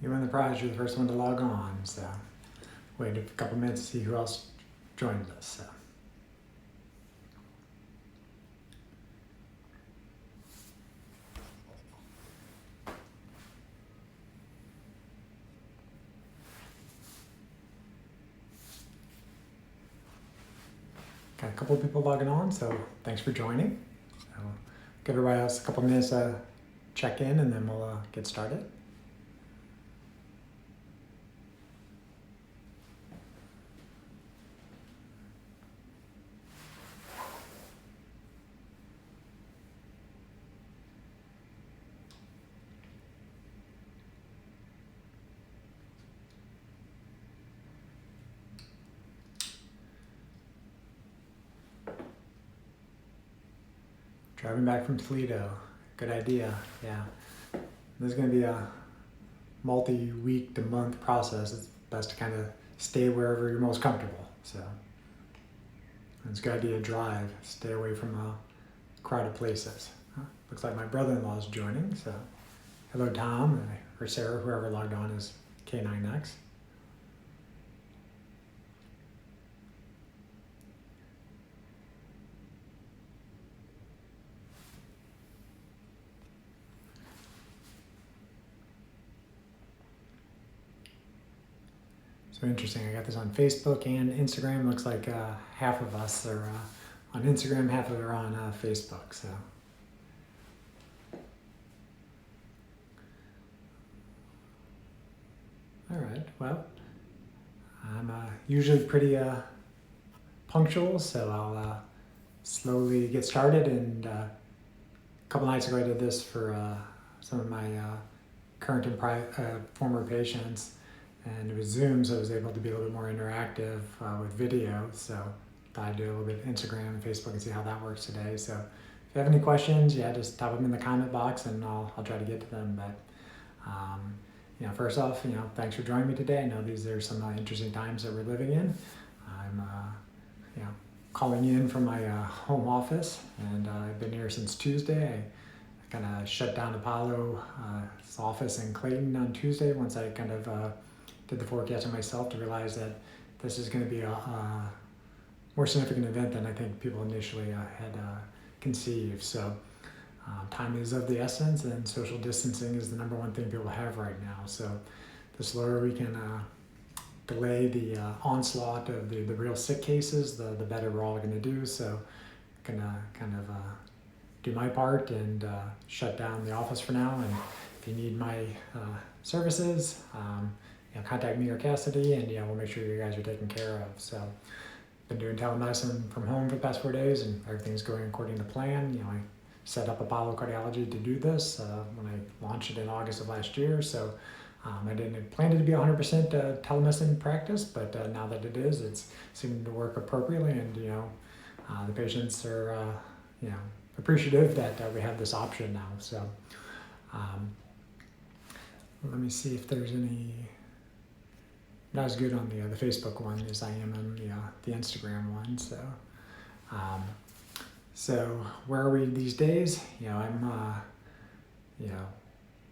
You win the prize, you're the first one to log on, so wait a couple minutes to see who else joins us. So. Got a couple of people logging on, so thanks for joining. So give everybody else a couple minutes to check in, and then we'll get started. Driving back from Toledo, good idea, yeah. This is going to be a multi-week to month process. It's best to kind of stay wherever you're most comfortable. So it's a good idea to drive, stay away from crowded places. Looks like my brother-in-law is joining, so hello Tom, or Sarah, whoever logged on is K9X. So interesting, I got this on Facebook and Instagram. Looks like half of us are on Instagram, half of it are on Facebook. So. All right, well, I'm usually pretty punctual, so I'll slowly get started. And a couple nights ago I did this for some of my current and former patients. And it was Zoom, so I was able to be a little bit more interactive with video. So thought I'd do a little bit of Instagram and Facebook and see how that works today. So if you have any questions, yeah, just type them in the comment box and I'll try to get to them. But first off, thanks for joining me today. I know these are some interesting times that we're living in. I'm calling in from my home office, and I've been here since Tuesday. I kind of shut down Apollo's office in Clayton on Tuesday once I kind of did the forecasting myself to realize that this is going to be a more significant event than I think people initially had conceived. So time is of the essence, and social distancing is the number one thing people have right now. So the slower we can delay the onslaught of the real sick cases, the better we're all going to do. So I'm going to kind of do my part and shut down the office for now. And if you need my services, contact me or Cassidy, and we'll make sure you guys are taken care of. So been doing telemedicine from home for the past 4 days, and everything's going according to plan. I set up Apollo Cardiology to do this when I launched it in August of last year. So I didn't plan it to be 100% telemedicine practice, but now that it is, it's seeming to work appropriately, and the patients are appreciative that we have this option now. So let me see if there's any. Not as good on the Facebook one as I am on the Instagram one. So where are we these days? I'm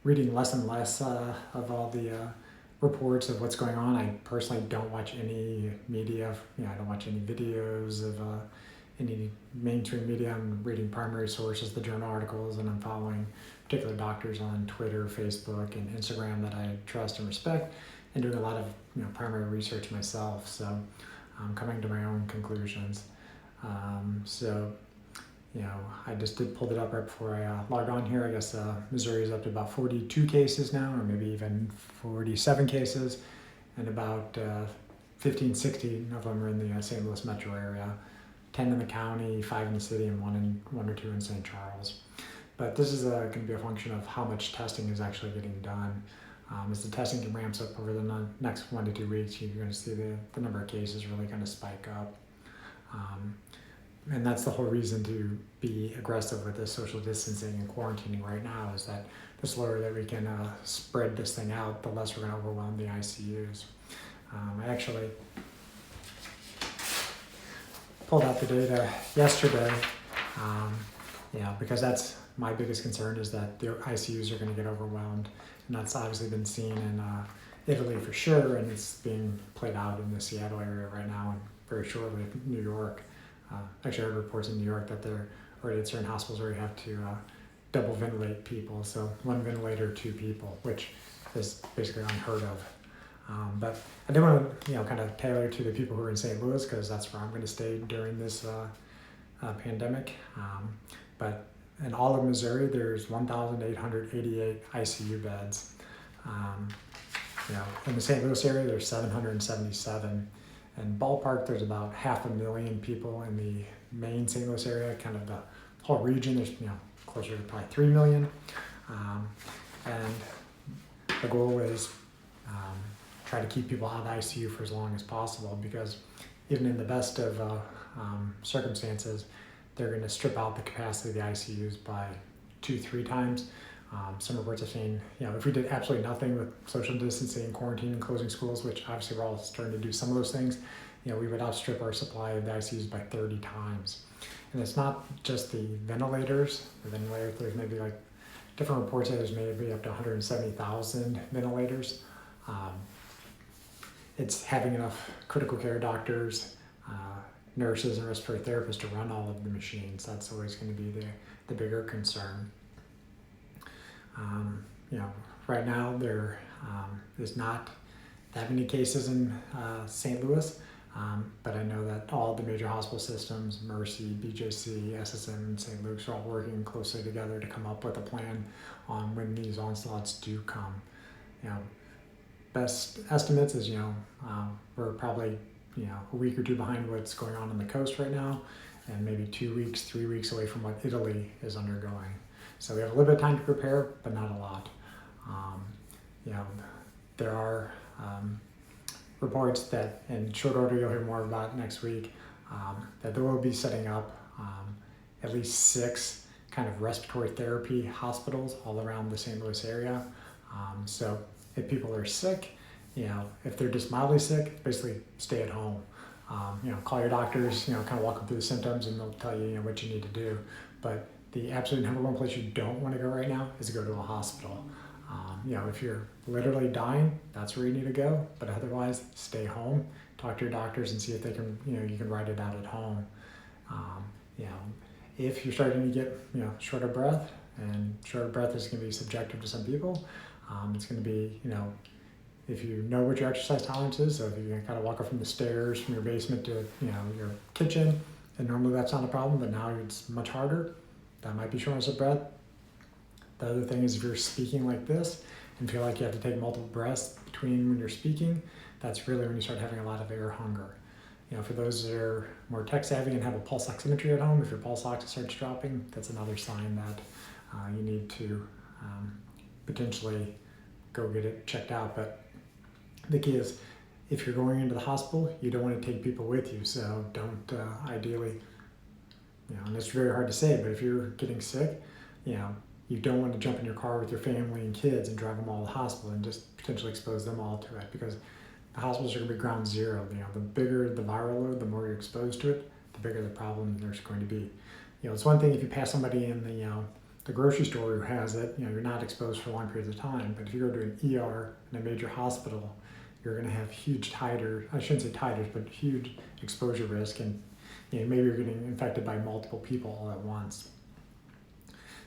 reading less and less of all the reports of what's going on. I personally don't watch any media. I don't watch any videos of any mainstream media. I'm reading primary sources, the journal articles, and I'm following particular doctors on Twitter, Facebook, and Instagram that I trust and respect, and doing a lot of primary research myself. So I'm coming to my own conclusions. I just pulled it up right before I logged on here. I guess Missouri is up to about 42 cases now, or maybe even 47 cases, and about 15, 16 of them are in the St. Louis metro area, 10 in the county, 5 in the city, and one or two in St. Charles. But this is going to be a function of how much testing is actually getting done. As the testing ramps up over the next 1 to 2 weeks, you're going to see the number of cases really kind of spike up. And that's the whole reason to be aggressive with this social distancing and quarantining right now, is that the slower that we can spread this thing out, the less we're going to overwhelm the ICUs. I actually pulled out the data yesterday, because that's my biggest concern is that the ICUs are going to get overwhelmed, and that's obviously been seen in Italy for sure, and it's being played out in the Seattle area right now, and very shortly New York. Actually, I heard reports in New York that they're already at certain hospitals where you have to double ventilate people, so one ventilator, two people, which is basically unheard of. But I did want to, kind of tailor to the people who are in St. Louis, because that's where I'm going to stay during this pandemic. But in all of Missouri, there's 1,888 ICU beds. In the St. Louis area, there's 777. And ballpark, there's about 500,000 people in the main St. Louis area. Kind of the whole region, there's closer to probably 3 million. And the goal is try to keep people out of the ICU for as long as possible, because even in the best of circumstances, they're going to strip out the capacity of the ICUs by 2-3 times. Some reports are saying, if we did absolutely nothing with social distancing, quarantine, and closing schools, which obviously we're all starting to do some of those things, we would outstrip our supply of the ICUs by 30 times. And it's not just the ventilators. There's maybe different reports say there's maybe up to 170,000 ventilators. It's having enough critical care doctors, nurses, and respiratory therapists to run all of the machines. That's always going to be the bigger concern. Right now there is not that many cases in St. Louis, but I know that all the major hospital systems, Mercy, BJC, SSM, and St. Luke's are all working closely together to come up with a plan on when these onslaughts do come. Best estimates is, we're probably, a week or two behind what's going on the coast right now, and maybe 2 weeks, 3 weeks away from what Italy is undergoing. So we have a little bit of time to prepare, but not a lot. There are reports that in short order, you'll hear more about next week, that they will be setting up at least 6 kind of respiratory therapy hospitals all around the St. Louis area. So if people are sick, if they're just mildly sick, basically stay at home. Call your doctors, kind of walk them through the symptoms, and they'll tell you, what you need to do. But the absolute number one place you don't want to go right now is to go to a hospital. If you're literally dying, that's where you need to go. But otherwise, stay home, talk to your doctors, and see if they can, you can write it out at home. If you're starting to get, short of breath, and short of breath is going to be subjective to some people, it's going to be, if you know what your exercise tolerance is, so if you can kind of walk up from the stairs from your basement to, your kitchen, and normally that's not a problem, but now it's much harder, that might be shortness of breath. The other thing is, if you're speaking like this and feel like you have to take multiple breaths between when you're speaking, that's really when you start having a lot of air hunger. For those that are more tech savvy and have a pulse oximetry at home, if your pulse ox starts dropping, that's another sign that you need to potentially go get it checked out. But the key is, if you're going into the hospital, you don't want to take people with you. So don't ideally, and it's very hard to say, but if you're getting sick, you don't want to jump in your car with your family and kids and drive them all to the hospital and just potentially expose them all to it, because the hospitals are going to be ground zero. The bigger the viral load, the more you're exposed to it, the bigger the problem there's going to be. It's one thing if you pass somebody in the grocery store who has it, you're not exposed for long periods of time. But if you go to an ER in a major hospital, you're going to have huge I shouldn't say titers, but huge exposure risk, and maybe you're getting infected by multiple people all at once.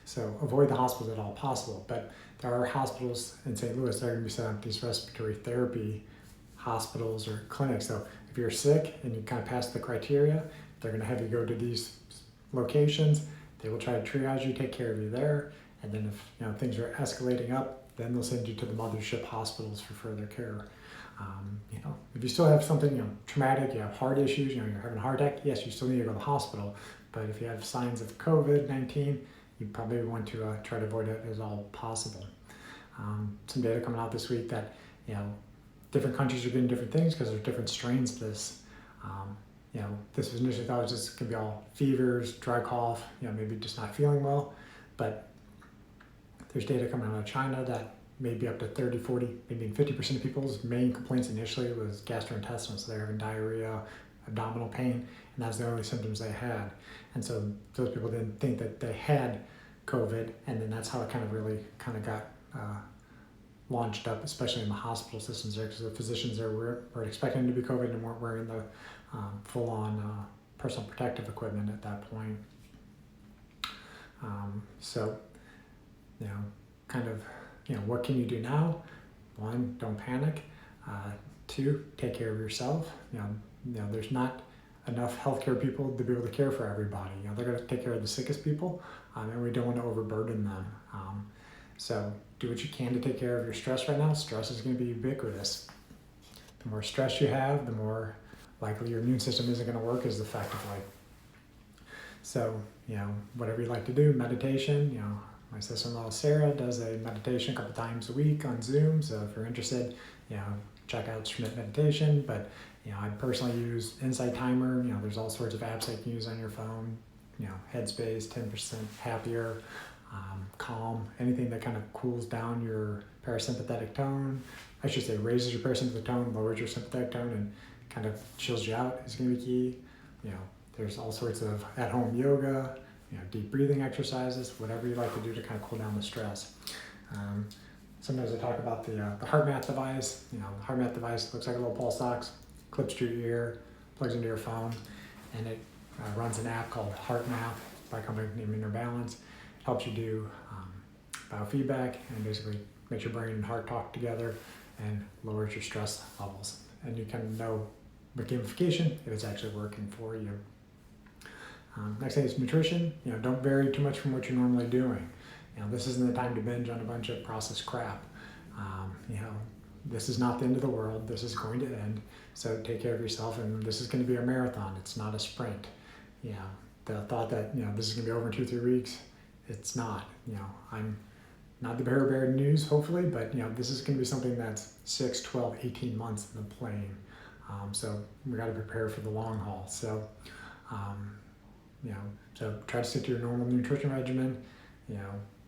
So avoid the hospitals at all possible. But there are hospitals in St. Louis that are going to be setting up these respiratory therapy hospitals or clinics. So if you're sick and you kind of pass the criteria, they're going to have you go to these locations. They will try to triage you, take care of you there, and then if things are escalating up, then they'll send you to the mothership hospitals for further care. If you still have something traumatic, you have heart issues, you're having a heart attack, yes, you still need to go to the hospital. But if you have signs of COVID-19, you probably want to try to avoid it as all possible. Some data coming out this week that different countries are getting different things because there's different strains of this. This was initially thought it was just going to be all fevers, dry cough, maybe just not feeling well. But there's data coming out of China that maybe up to 30, 40, maybe 50% of people's main complaints initially was gastrointestinal. So they're having diarrhea, abdominal pain, and that's the only symptoms they had. And so those people didn't think that they had COVID, and then that's how it kind of really kind of got launched up, especially in the hospital systems there, because the physicians there were expecting to be COVID and weren't wearing the full-on personal protective equipment at that point. So, kind of, what can you do now? One, don't panic. Two, take care of yourself. There's not enough healthcare people to be able to care for everybody. They're going to take care of the sickest people, and we don't want to overburden them. So do what you can to take care of your stress right now. Stress is going to be ubiquitous. The more stress you have, the more likely your immune system isn't going to work as effectively. So, whatever you like to do, meditation, my sister-in-law Sarah does a meditation a couple times a week on Zoom. So if you're interested, check out Schmidt Meditation. But, I personally use Insight Timer. There's all sorts of apps that you can use on your phone. Headspace, 10% happier, calm, anything that kind of cools down your parasympathetic tone. I should say raises your parasympathetic tone, lowers your sympathetic tone, and kind of chills you out is going to be key. There's all sorts of at-home yoga, deep breathing exercises, whatever you like to do to kind of cool down the stress. Sometimes I talk about the HeartMath device. The HeartMath device looks like a little pulse ox, clips to your ear, plugs into your phone, and it runs an app called HeartMath by a company named Inner Balance. It helps you do biofeedback and basically makes your brain and heart talk together and lowers your stress levels. And you can know with gamification if it's actually working for you. Next thing is nutrition. Don't vary too much from what you're normally doing. This isn't the time to binge on a bunch of processed crap. This is not the end of the world. This is going to end. So take care of yourself, and this is going to be a marathon. It's not a sprint. The thought that this is going to be over in 2-3 weeks, it's not. I'm not the bearer of bad news, hopefully, but this is going to be something that's 6, 12, 18 months in the plane. So we got to prepare for the long haul. So, so try to stick to your normal nutrition regimen.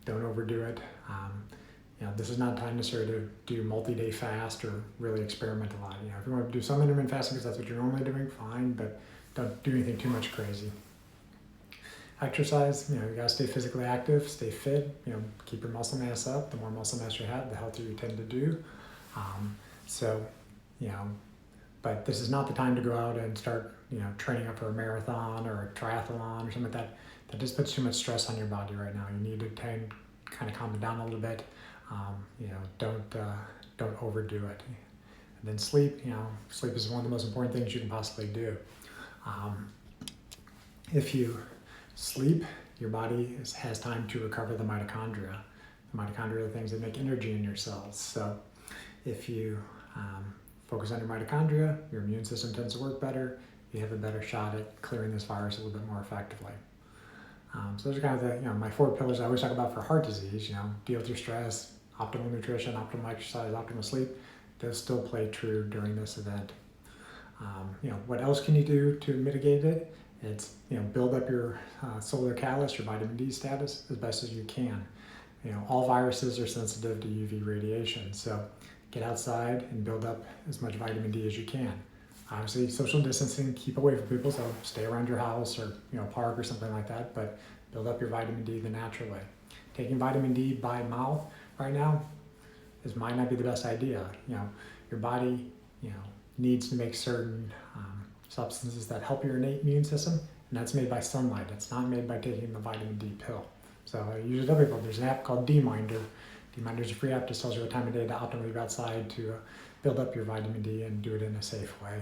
Don't overdo it. This is not time necessarily to do multi-day fast or really experiment a lot. If you want to do some intermittent fasting because that's what you're normally doing, fine, but don't do anything too much crazy. Exercise, you gotta stay physically active, stay fit, keep your muscle mass up. The more muscle mass you have, the healthier you tend to do. But this is not the time to go out and start, training up for a marathon or a triathlon or something like that. That just puts too much stress on your body right now. You need to kind of calm it down a little bit. Don't overdo it. And then sleep. Sleep is one of the most important things you can possibly do. If you sleep, your body has time to recover the mitochondria. The mitochondria are the things that make energy in your cells. So if you focus on your mitochondria, your immune system tends to work better. You have a better shot at clearing this virus a little bit more effectively. So those are kind of the, my 4 pillars I always talk about for heart disease. Deal with your stress, optimal nutrition, optimal exercise, optimal sleep. Those still play true during this event. What else can you do to mitigate it? It's, build up your solar catalyst, your vitamin D status as best as you can. All viruses are sensitive to UV radiation. So get outside and build up as much vitamin D as you can. Obviously, social distancing, keep away from people, so stay around your house or park or something like that, but build up your vitamin D the natural way. Taking vitamin D by mouth right now might not be the best idea. Your body needs to make certain substances that help your innate immune system, and that's made by sunlight. It's not made by taking the vitamin D pill. So I usually tell people there's an app called D-Minder. D-Minder is a free app that tells you what time of day to optimally go outside to build up your vitamin D and do it in a safe way.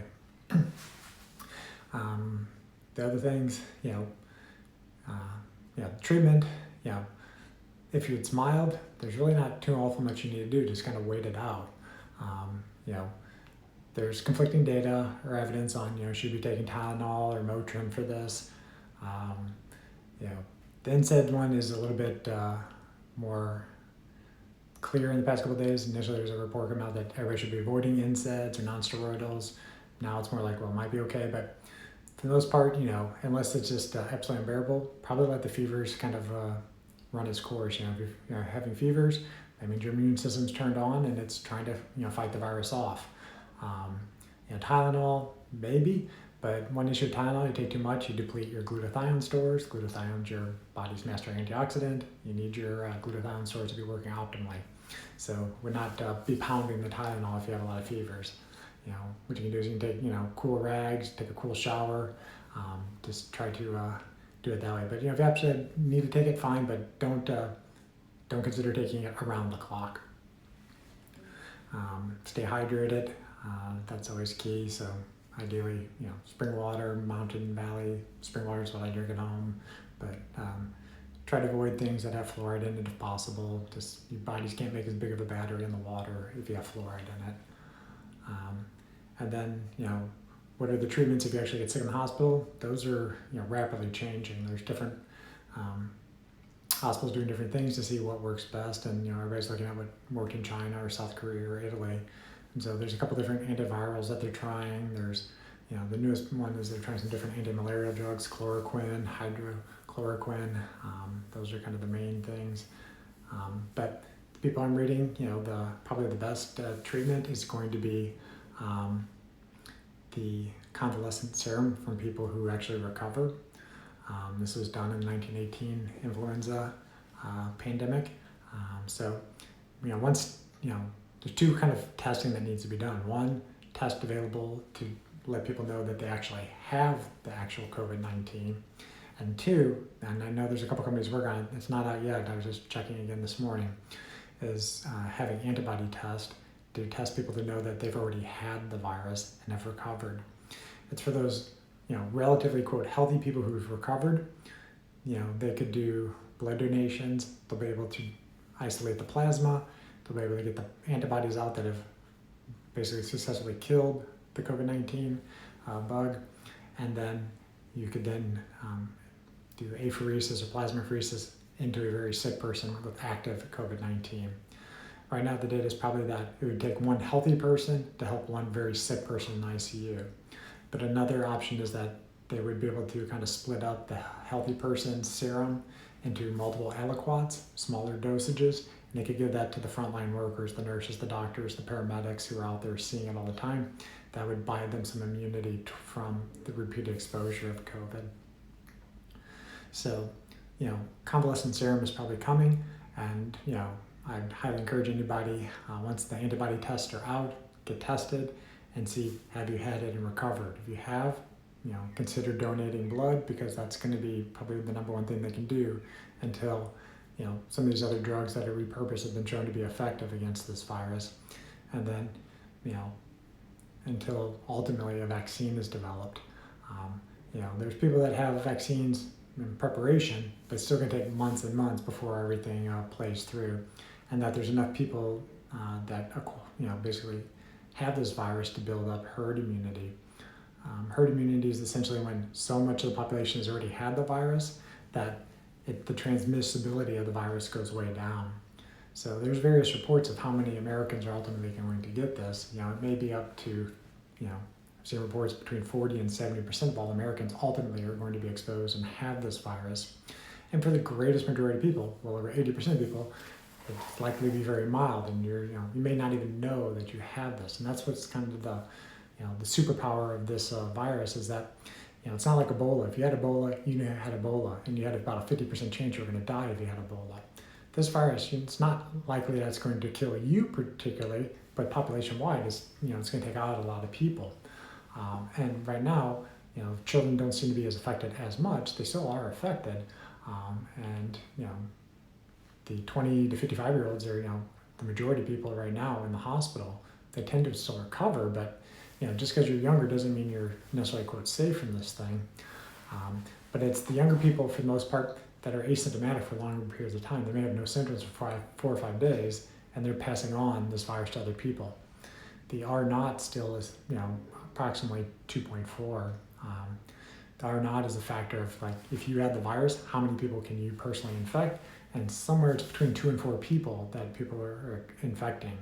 The other things, treatment, if it's mild, there's really not too awful much you need to do. Just kind of wait it out. There's conflicting data or evidence on, should you be taking Tylenol or Motrin for this. The NSAID one is a little bit more clear in the past couple of days. Initially, there was a report come out that everybody should be avoiding NSAIDs or non-steroidals. Now it's more like, well, it might be okay, but for the most part, unless it's just absolutely unbearable, probably let the fevers kind of run its course. If you're having fevers, that means your immune system's turned on and it's trying to fight the virus off. Tylenol, maybe, But one issue of Tylenol, you take too much, you deplete your glutathione stores. Glutathione's your body's master antioxidant. You need your glutathione stores to be working optimally. So would not be pounding the Tylenol if you have a lot of fevers. What you can do is you can take, cool rags, take a cool shower, just try to do it that way. But if you absolutely need to take it, fine, but don't consider taking it around the clock. Stay hydrated. That's always key. So ideally, spring water, mountain, valley. Spring water is what I drink at home, but try to avoid things that have fluoride in it if possible. Just your bodies can't make as big of a battery in the water if you have fluoride in it. And then, what are the treatments if you actually get sick in the hospital? Those are, rapidly changing. There's different hospitals doing different things to see what works best, and everybody's looking at what worked in China or South Korea or Italy. And so there's a couple different antivirals that they're trying. There's, the newest one is they're trying some different anti-malarial drugs, chloroquine, hydrochloroquine. Those are kind of the main things. But the people I'm reading, probably the best treatment is going to be the convalescent serum from people who actually recover. This was done in the 1918 influenza pandemic. So, once, there's two kind of testing that needs to be done. One, test available to let people know that they actually have the actual COVID-19. And two, and I know there's a couple companies working on it, it's not out yet, I was just checking again this morning, is having antibody test to test people to know that they've already had the virus and have recovered. It's for those, relatively, quote, healthy people who've recovered. They could do blood donations. They'll be able to isolate the plasma. They'll be able to get the antibodies out that have basically successfully killed the COVID-19 bug. And then you could then do apheresis or plasmapheresis into a very sick person with active COVID-19. Right now, the data is probably that it would take one healthy person to help one very sick person in ICU. But another option is that they would be able to kind of split up the healthy person's serum into multiple aliquots, smaller dosages, and they could give that to the frontline workers, the nurses, the doctors, the paramedics who are out there seeing it all the time. That would buy them some immunity from the repeated exposure of COVID. So, convalescent serum is probably coming, and, I'd highly encourage anybody, once the antibody tests are out, get tested and see, have you had it and recovered? If you have, consider donating blood, because that's going to be probably the number one thing they can do until, some of these other drugs that are repurposed have been shown to be effective against this virus. And then, until ultimately a vaccine is developed. There's people that have vaccines in preparation, but it's still going to take months and months before everything plays through. And that there's enough people that basically have this virus to build up herd immunity. Herd immunity is essentially when so much of the population has already had the virus that the transmissibility of the virus goes way down. So there's various reports of how many Americans are ultimately going to get this. It may be up to, I've seen reports between 40 and 70% of all Americans ultimately are going to be exposed and have this virus. And for the greatest majority of people, well over 80% of people, it's likely to be very mild, and you may not even know that you have this. And that's what's kind of the superpower of this virus is that, it's not like Ebola. If you had Ebola, you had Ebola, and you had about a 50% chance you were going to die if you had Ebola. This virus, it's not likely that it's going to kill you particularly, but population-wide, it's going to take out a lot of people. And right now, children don't seem to be as affected as much. They still are affected, and the 20 to 55-year-olds are, the majority of people right now in the hospital. They tend to still recover, but just because you're younger doesn't mean you're necessarily, quote, safe from this thing. But it's the younger people, for the most part, that are asymptomatic for longer periods of time. They may have no symptoms for 4 or 5 days, and they're passing on this virus to other people. The R0 still is, approximately 2.4. The R0 is a factor of, if you had the virus, how many people can you personally infect? And somewhere it's between 2 and 4 people that people are infecting.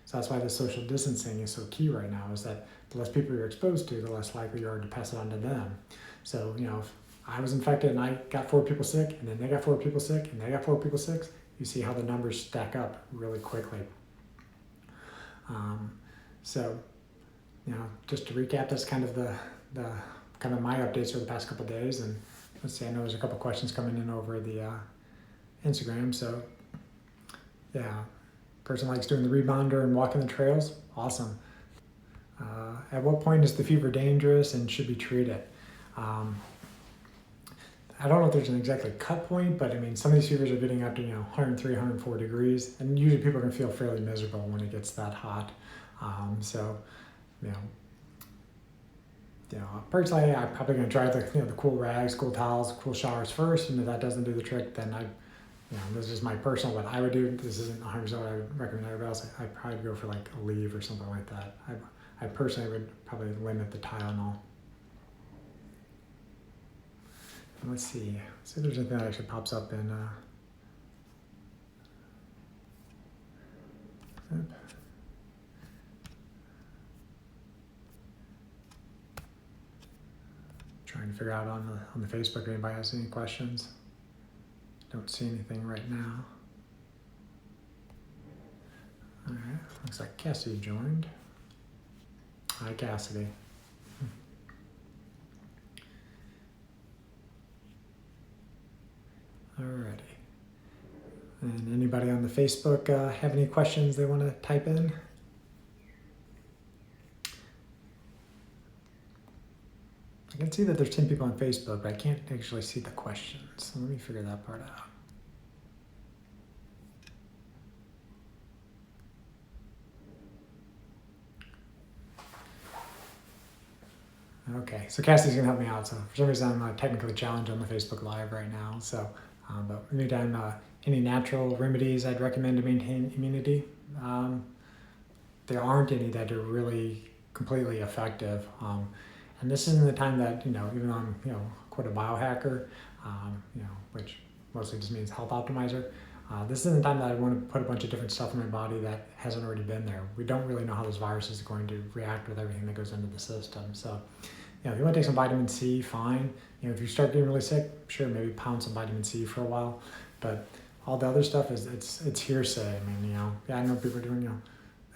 So that's why the social distancing is so key right now, is that the less people you're exposed to, the less likely you are to pass it on to them. So, if I was infected and I got 4 people sick, and then they got 4 people sick, and they got 4 people sick, you see how the numbers stack up really quickly. So, just to recap, that's kind of the kind of my updates for the past couple of days. And let's see, I know there's a couple questions coming in over the Instagram. So yeah, person likes doing the rebounder and walking the trails. Awesome. At what point is the fever dangerous and should be treated? I don't know if there's an exactly cut point, but I mean, some of these fevers are getting up to 103, 104 degrees, and usually people can feel fairly miserable when it gets that hot. So, personally, I'm probably going to try the cool rags, cool towels, cool showers first, and if that doesn't do the trick, then this is my personal what I would do. This isn't 100% what I would recommend everybody else. I'd probably go for like a leave or something like that. I personally would probably limit the Tylenol. Let's see if there's anything that actually pops up in trying to figure out on the Facebook if anybody has any questions. Don't see anything right now. All right, looks like Cassidy joined. Hi, Cassidy. Alrighty. And anybody on the Facebook have any questions they want to type in? I can see that there's 10 people on Facebook, but I can't actually see the questions. So let me figure that part out. Okay, so Cassie's gonna help me out. So for some reason I'm technically challenged on the Facebook Live right now. So, but anytime any natural remedies I'd recommend to maintain immunity, there aren't any that are really completely effective. And this isn't the time that, even though I'm, quite a biohacker, which mostly just means health optimizer, this isn't the time that I want to put a bunch of different stuff in my body that hasn't already been there. We don't really know how this virus is going to react with everything that goes into the system. So, if you want to take some vitamin C, fine. If you start getting really sick, sure, maybe pound some vitamin C for a while. But all the other stuff it's hearsay. I mean, I know people are doing,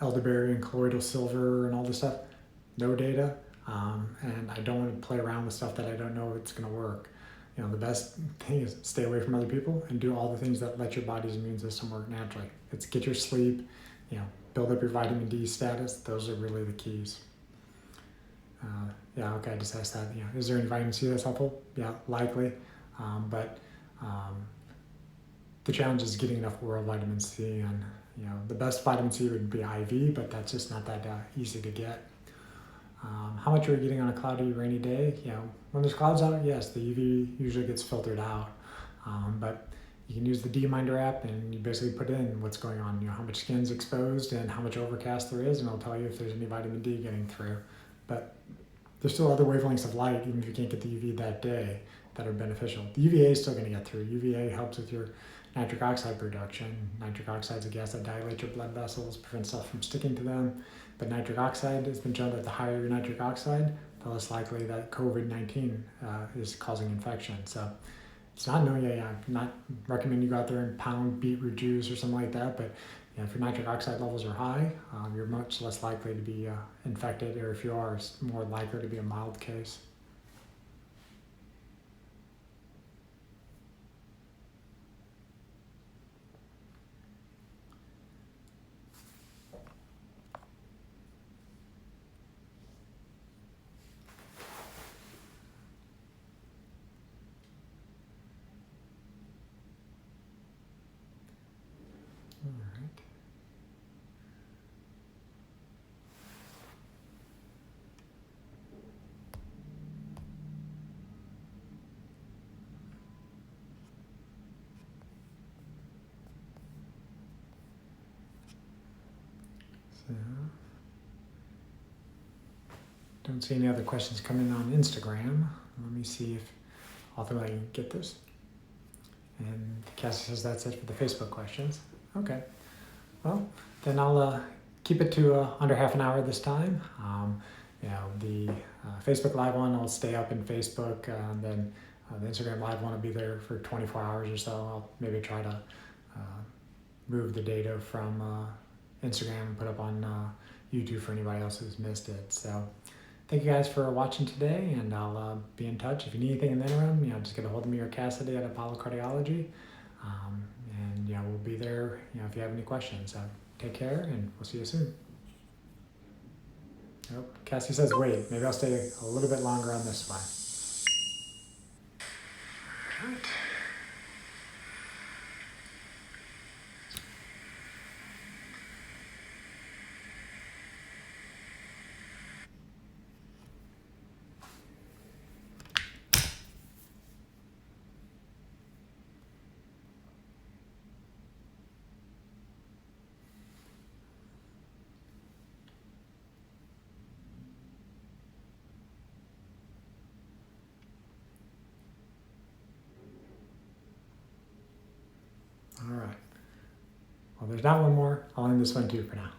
elderberry and colloidal silver and all this stuff. No data. And I don't want to play around with stuff that I don't know it's going to work. The best thing is stay away from other people and do all the things that let your body's immune system work naturally. It's get your sleep, build up your vitamin D status. Those are really the keys. Okay, I just asked that. Is there any vitamin C that's helpful? Yeah, likely. But the challenge is getting enough oral vitamin C, and the best vitamin C would be IV, but that's just not that easy to get. How much are we getting on a cloudy, rainy day? When there's clouds out, yes, the UV usually gets filtered out. But you can use the D-Minder app and you basically put in what's going on, how much skin's exposed and how much overcast there is, and it'll tell you if there's any vitamin D getting through. But there's still other wavelengths of light, even if you can't get the UV that day, that are beneficial. The UVA is still going to get through. UVA helps with your nitric oxide production. Nitric oxide is a gas that dilates your blood vessels, prevents stuff from sticking to them. But nitric oxide has been shown that the higher your nitric oxide, the less likely that COVID-19 is causing infection. So it's not known yet. I'm not recommending you go out there and pound beetroot juice or something like that. But if your nitric oxide levels are high, you're much less likely to be infected, or if you are, it's more likely to be a mild case. So, don't see any other questions coming on Instagram. Let me see if ultimately I can get this. And Cassie says that's it for the Facebook questions. Okay. Well, then I'll keep it to under half an hour this time. The Facebook Live one will stay up in Facebook, and then the Instagram Live one will be there for 24 hours or so. I'll maybe try to move the data from Instagram and put up on YouTube for anybody else who's missed it. So thank you guys for watching today, and I'll be in touch. If you need anything in the interim, just get a hold of me or Cassidy at Apollo Cardiology. And we'll be there, if you have any questions. So take care, and we'll see you soon. Oh, Cassie says wait. Maybe I'll stay a little bit longer on this one. Right. All right. Well, there's not one more. I'll end this one too for now.